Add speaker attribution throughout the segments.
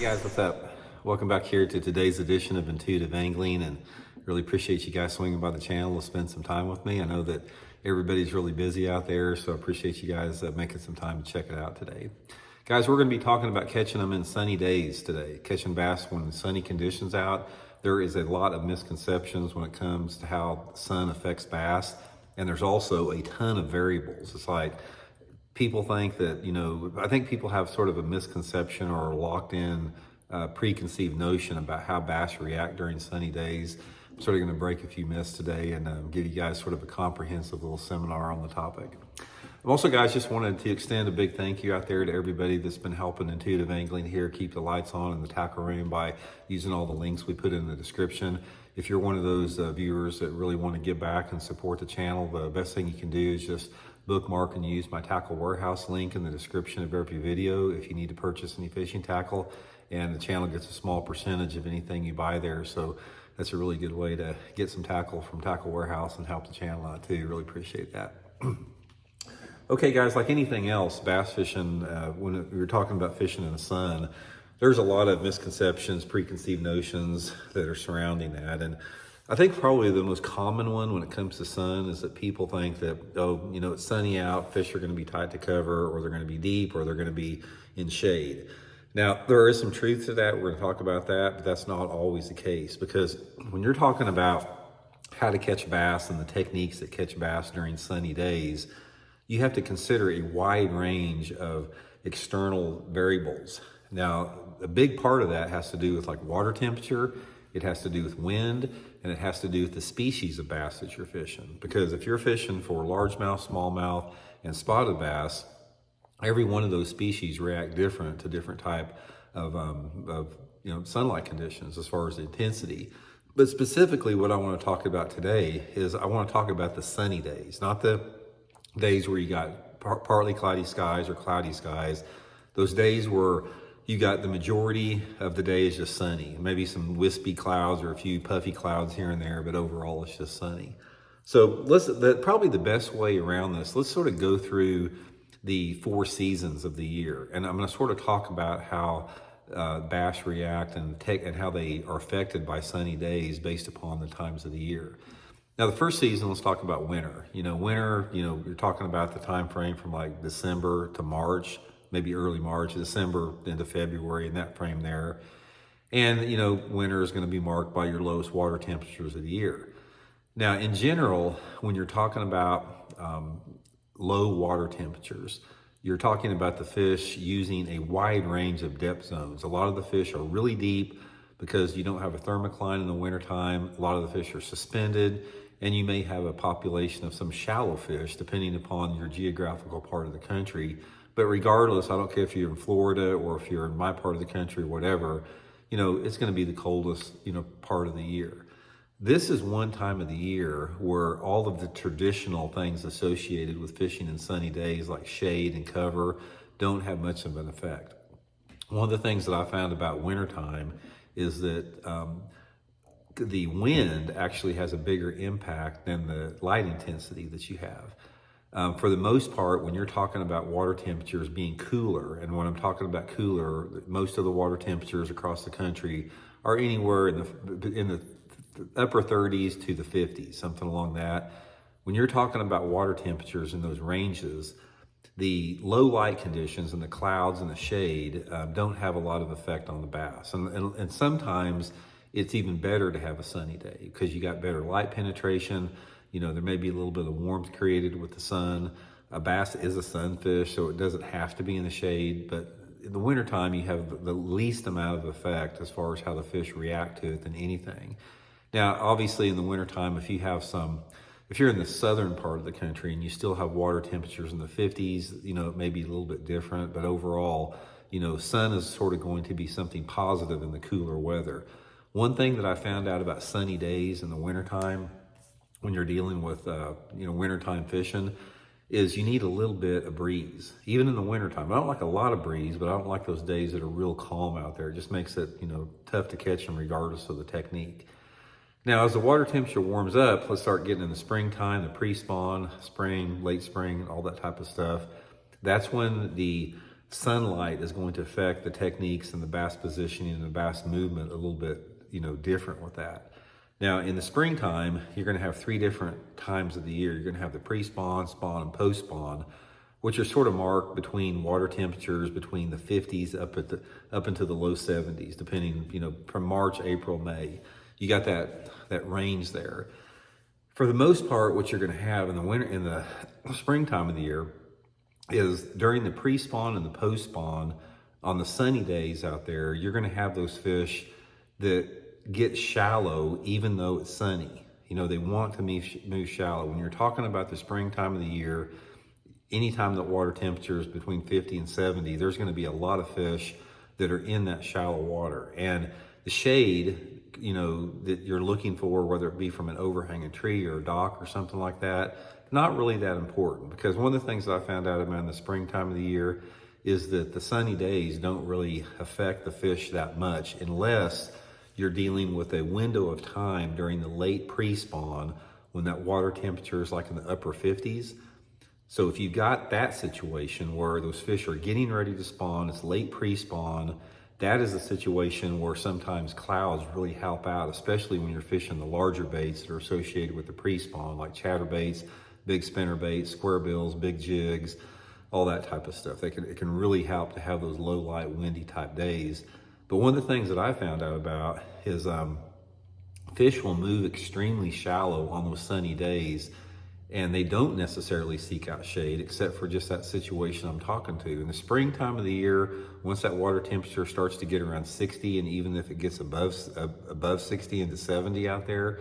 Speaker 1: Guys, what's up? Welcome back here to today's edition of Intuitive Angling, and really appreciate you guys swinging by the channel to spend some time with me. I know that everybody's really busy out there, so I appreciate you guys making some time to check it out today. Guys, we're going to be talking about catching them in sunny days today, catching bass when sunny conditions out. There is a lot of misconceptions when it comes to how the sun affects bass, and there's also a ton of variables. It's like people think that, I think people have sort of a misconception or a locked in preconceived notion about how bass react during sunny days. I'm sort of going to break a few myths today and give you guys sort of a comprehensive little seminar on the topic. Also, guys, just wanted to extend a big thank you out there to everybody that's been helping Intuitive Angling here keep the lights on in the tackle room by using all the links we put in the description. If you're one of those viewers that really want to give back and support the channel, the best thing you can do is just bookmark and use my Tackle Warehouse link in the description of every video if you need to purchase any fishing tackle, and the channel gets a small percentage of anything you buy there. So that's a really good way to get some tackle from Tackle Warehouse and help the channel out too. Really appreciate that. Okay, guys, like anything else, bass fishing, when we were talking about fishing in the sun, there's a lot of misconceptions, preconceived notions that are surrounding that. And I think probably the most common one when it comes to sun is that people think that, it's sunny out, fish are going to be tight to cover, or they're going to be deep, or they're going to be in shade. Now, there is some truth to that. We're going to talk about that, but that's not always the case, because when you're talking about how to catch bass and the techniques that catch bass during sunny days, you have to consider a wide range of external variables. Now, a big part of that has to do with like water temperature, it has to do with wind, and it has to do with the species of bass that you're fishing. Because if you're fishing for largemouth, smallmouth, and spotted bass, every one of those species react different to different type of sunlight conditions as far as the intensity. But specifically what I want to talk about today is I want to talk about the sunny days, not the days where you got partly cloudy skies or cloudy skies. Those days where you got the majority of the day is just sunny, maybe some wispy clouds or a few puffy clouds here and there, but overall it's just sunny. So probably the best way around this, let's sort of go through the 4 seasons of the year. And I'm going to sort of talk about how bass react and how they are affected by sunny days based upon the times of the year. Now, the first season, let's talk about winter. Winter, you're talking about the time frame from like December to March, maybe early March, December into February, in that frame there. And, winter is going to be marked by your lowest water temperatures of the year. Now, in general, when you're talking about low water temperatures, you're talking about the fish using a wide range of depth zones. A lot of the fish are really deep because you don't have a thermocline in the wintertime. A lot of the fish are suspended, and you may have a population of some shallow fish depending upon your geographical part of the country. But regardless, I don't care if you're in Florida or if you're in my part of the country or whatever, it's going to be the coldest, part of the year. This is one time of the year where all of the traditional things associated with fishing in sunny days like shade and cover don't have much of an effect. One of the things that I found about wintertime is that the wind actually has a bigger impact than the light intensity that you have. For the most part, when you're talking about water temperatures being cooler, and when I'm talking about cooler, most of the water temperatures across the country are anywhere in the upper 30s to the 50s, something along that. When you're talking about water temperatures in those ranges, the low light conditions and the clouds and the shade don't have a lot of effect on the bass. And sometimes it's even better to have a sunny day because you got better light penetration. There may be a little bit of warmth created with the sun. A bass is a sunfish, so it doesn't have to be in the shade, but in the wintertime, you have the least amount of effect as far as how the fish react to it than anything. Now, obviously in the wintertime, if you're in the southern part of the country and you still have water temperatures in the 50s, it may be a little bit different, but overall, sun is sort of going to be something positive in the cooler weather. One thing that I found out about sunny days in the wintertime, when you're dealing with, wintertime fishing, is you need a little bit of breeze. Even in the wintertime, I don't like a lot of breeze, but I don't like those days that are real calm out there. It just makes it, tough to catch them regardless of the technique. Now, as the water temperature warms up, let's start getting in the springtime, the pre-spawn, spring, late spring, all that type of stuff. That's when the sunlight is going to affect the techniques and the bass positioning and the bass movement a little bit, different with that. Now, in the springtime, you're going to have 3 different times of the year. You're going to have the pre-spawn, spawn, and post-spawn, which are sort of marked between water temperatures between the 50s up into the low 70s, depending, from March, April, May. You got that range there. For the most part, what you're going to have in the springtime of the year is during the pre-spawn and the post-spawn, on the sunny days out there, you're going to have those fish that get shallow even though it's sunny. They want to move shallow. When you're talking about the springtime of the year, anytime the water temperature is between 50 and 70, there's going to be a lot of fish that are in that shallow water. And the shade, that you're looking for, whether it be from an overhanging tree or a dock or something like that, not really that important. Because one of the things that I found out about in the springtime of the year is that the sunny days don't really affect the fish that much unless you're dealing with a window of time during the late pre-spawn when that water temperature is like in the upper 50s. So if you got that situation where those fish are getting ready to spawn, it's late pre-spawn, that is a situation where sometimes clouds really help out, especially when you're fishing the larger baits that are associated with the pre-spawn, like chatterbaits, big spinner baits, square bills, big jigs, all that type of stuff. It can really help to have those low light, windy type days. But one of the things that I found out about is fish will move extremely shallow on those sunny days, and they don't necessarily seek out shade except for just that situation I'm talking to. In the springtime of the year, once that water temperature starts to get around 60, and even if it gets above 60 into 70 out there,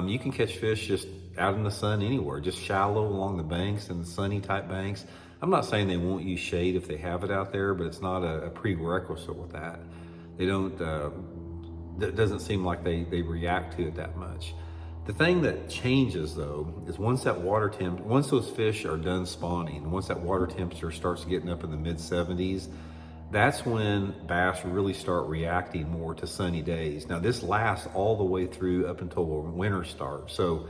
Speaker 1: you can catch fish just out in the sun anywhere, just shallow along the banks and the sunny type banks. I'm not saying they won't use shade if they have it out there, but it's not a prerequisite with that. They don't, it doesn't seem like they react to it that much. The thing that changes though is once those fish are done spawning, once that water temperature starts getting up in the mid 70s, that's when bass really start reacting more to sunny days. Now this lasts all the way through up until winter starts. So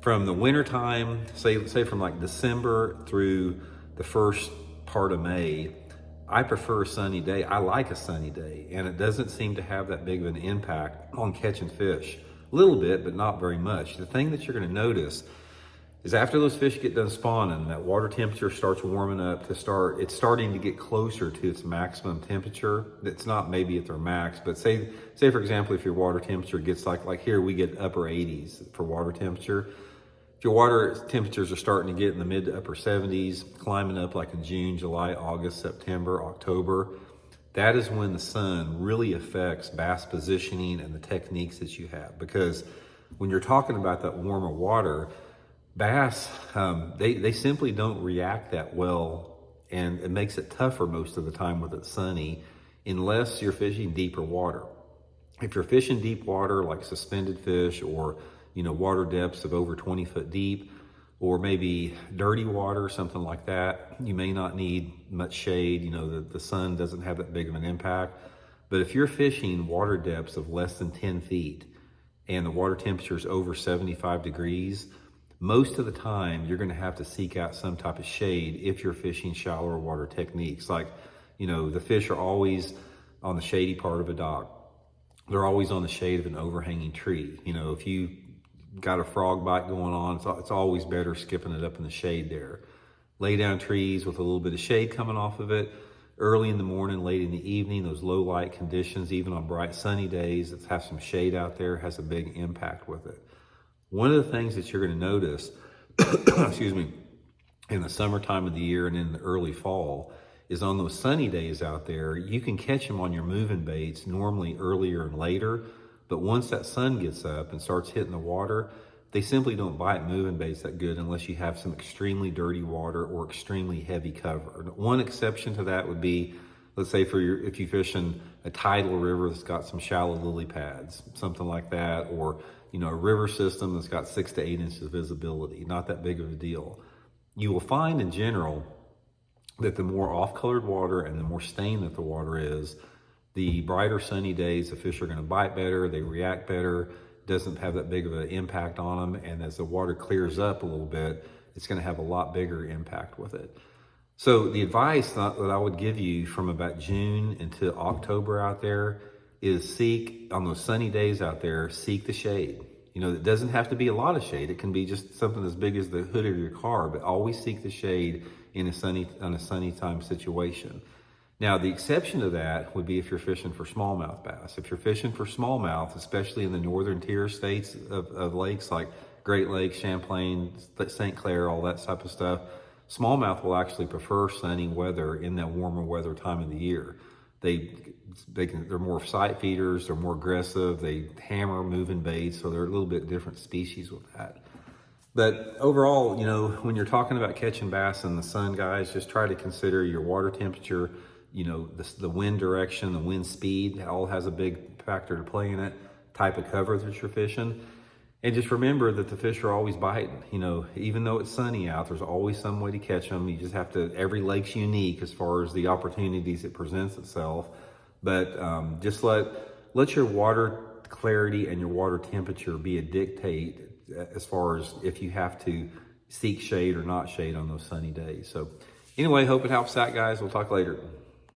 Speaker 1: from the winter time, say from like December through the first part of May, I prefer a sunny day. I like a sunny day, and it doesn't seem to have that big of an impact on catching fish. A little bit, but not very much. The thing that you're going to notice is after those fish get done spawning, that water temperature starts warming up it's starting to get closer to its maximum temperature. It's not maybe at their max, but say for example, if your water temperature gets like here, we get upper 80s for water temperature. If your water temperatures are starting to get in the mid to upper 70s, climbing up like in June, July, August, September, October, that is when the sun really affects bass positioning and the techniques that you have. Because when you're talking about that warmer water, bass, they simply don't react that well, and it makes it tougher most of the time with it sunny, unless you're fishing deeper water. If you're fishing deep water like suspended fish or water depths of over 20 foot deep, or maybe dirty water, something like that, you may not need much shade. The sun doesn't have that big of an impact. But if you're fishing water depths of less than 10 feet and the water temperature is over 75 degrees, most of the time you're going to have to seek out some type of shade if you're fishing shallower water techniques. Like, the fish are always on the shady part of a dock. They're always on the shade of an overhanging tree. If you got a frog bite going on, it's always better skipping it up in the shade there. Lay down trees with a little bit of shade coming off of it. Early in the morning, late in the evening, those low light conditions, even on bright sunny days that have some shade out there, has a big impact with it. One of the things that you're going to notice, excuse me, in the summertime of the year and in the early fall is on those sunny days out there, you can catch them on your moving baits normally earlier and later. But once that sun gets up and starts hitting the water, they simply don't bite moving baits that good unless you have some extremely dirty water or extremely heavy cover. One exception to that would be, let's say if you fish in a tidal river that's got some shallow lily pads, something like that, or a river system that's got 6 to 8 inches of visibility, not that big of a deal. You will find in general that the more off-colored water and the more stained that the water is, the brighter sunny days, the fish are going to bite better, they react better, doesn't have that big of an impact on them, and as the water clears up a little bit, it's going to have a lot bigger impact with it. So the advice that I would give you from about June until October out there is seek, on those sunny days out there, seek the shade. You know, it doesn't have to be a lot of shade. It can be just something as big as the hood of your car, but always seek the shade on a sunny time situation. Now, the exception to that would be if you're fishing for smallmouth bass. If you're fishing for smallmouth, especially in the northern tier states of lakes like Great Lakes, Champlain, St. Clair, all that type of stuff, smallmouth will actually prefer sunny weather in that warmer weather time of the year. They're more sight feeders, they're more aggressive, they hammer moving baits, so they're a little bit different species with that. But overall, you know, when you're talking about catching bass in the sun, guys, just try to consider your water temperature, you know, the wind direction, the wind speed, all has a big factor to play in it, type of cover that you're fishing. And just remember that the fish are always biting. You know, even though it's sunny out, there's always some way to catch them. You just have to, every lake's unique as far as the opportunities it presents itself. But just let your water clarity and your water temperature be a dictate as far as if you have to seek shade or not shade on those sunny days. So anyway, hope it helps out, guys. We'll talk later.